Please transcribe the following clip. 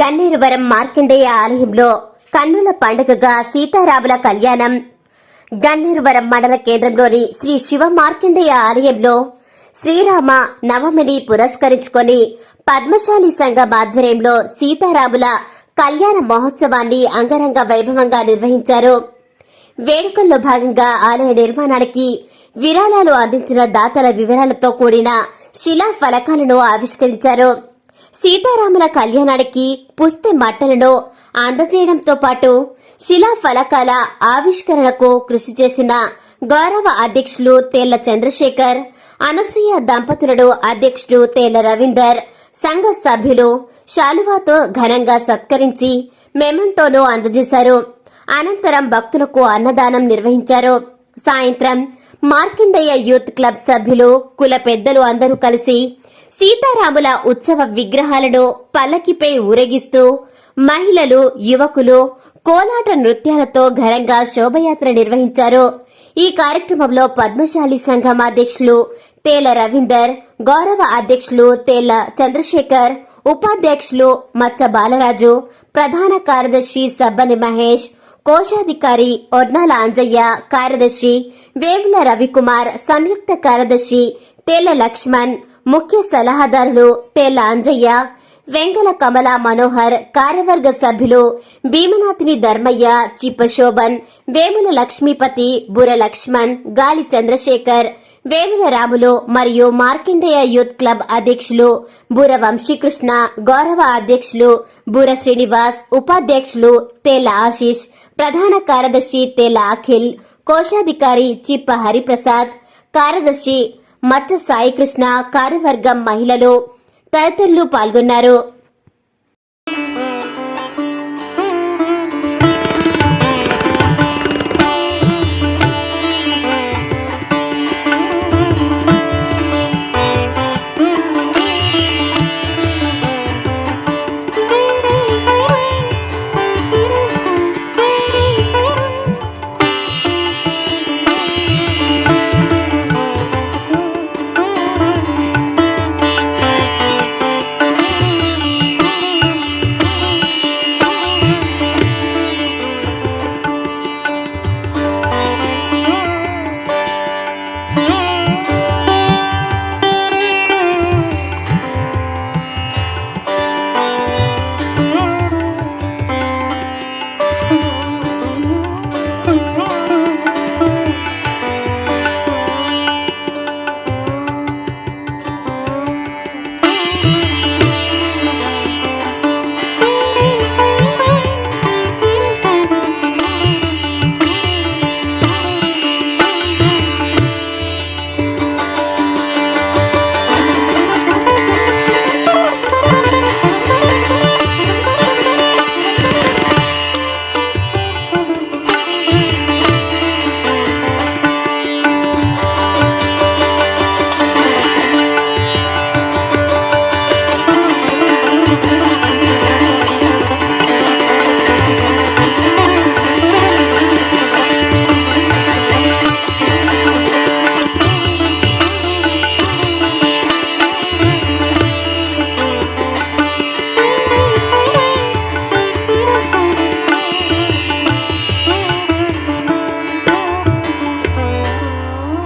గన్నేరువరం మార్కండేయ ఆలయంలో కన్నుల పండుగగా సీతారాముల కళ్యాణం. గన్నేరువరం మండల కేంద్రంలోని శ్రీ శివ మార్కండేయ ఆలయంలో శ్రీరామ నవమిని పురస్కరించుకొని పద్మశాలి సంఘం ఆధ్వర్యంలో సీతారాముల కళ్యాణ మహోత్సవాన్ని అంగరంగ వైభవంగా నిర్వహించారు. వేడుకల్లో భాగంగా ఆలయ నిర్మాణానికి విరాళాలు అందించిన దాతల వివరాలతో కూడిన శిలా ఫలకాలను ఆవిష్కరించారు. సీతారాముల కళ్యాణానికి పుస్తె మట్టలను అందజేయడంతో పాటు శిలా ఫలకాల ఆవిష్కరణకు కృషి చేసిన గౌరవ అధ్యక్షులు తేళ్ల చంద్రశేఖర్, అనసూయ దంపతులను అధ్యక్షుడు తేళ్ల రవీందర్, సంఘ సభ్యులు శాలువాతో ఘనంగా సత్కరించి మెమెంటోను అందజేశారు. అనంతరం భక్తులకు అన్నదానం నిర్వహించారు. సాయంత్రం మార్కండేయ యూత్ క్లబ్ సభ్యులు, కుల పెద్దలు అందరూ కలిసి సీతారాముల ఉత్సవ విగ్రహాలను పల్లకిపై ఊరేగిస్తూ మహిళలు, యువకులు కోలాట నృత్యాలతో ఘనంగా శోభయాత్ర నిర్వహించారు. ఈ కార్యక్రమంలో పద్మశాలి సంఘం అధ్యక్షులు తేళ్ల రవీందర్, గౌరవ అధ్యక్షులు తేళ్ల చంద్రశేఖర్, ఉపాధ్యక్షులు మచ్చ బాలరాజు, ప్రధాన కార్యదర్శి సబ్బని మహేష్, కోశాధికారి ఒడ్నాల అంజయ్య, కార్యదర్శి వేముల రవికుమార్, సంయుక్త కార్యదర్శి తేళ్ల లక్ష్మణ్, ముఖ్య సలహాదారులు తేళ్ల అంజయ్య, వెంగల కమల మనోహర్, కార్యవర్గ సభ్యులు భీమనాథిని ధర్మయ్య, చిప్ప శోభన్, వేముల లక్ష్మీపతి, బుర లక్ష్మణ్, గాలి చంద్రశేఖర్, వేముల రాములు మరియు మార్కండేయ యూత్ క్లబ్ అధ్యక్షులు బుర వంశీకృష్ణ, గౌరవ అధ్యక్షులు బుర శ్రీనివాస్, ఉపాధ్యక్షులు తేళ్ల ఆశీష్, ప్రధాన కార్యదర్శి తేళ్ల అఖిల్, కోశాధికారి చిప్ప హరిప్రసాద్, కార్యదర్శి మచ్చ సాయికృష్ణ, కార్యవర్గం మహిళలు తదితరులు పాల్గొన్నారు.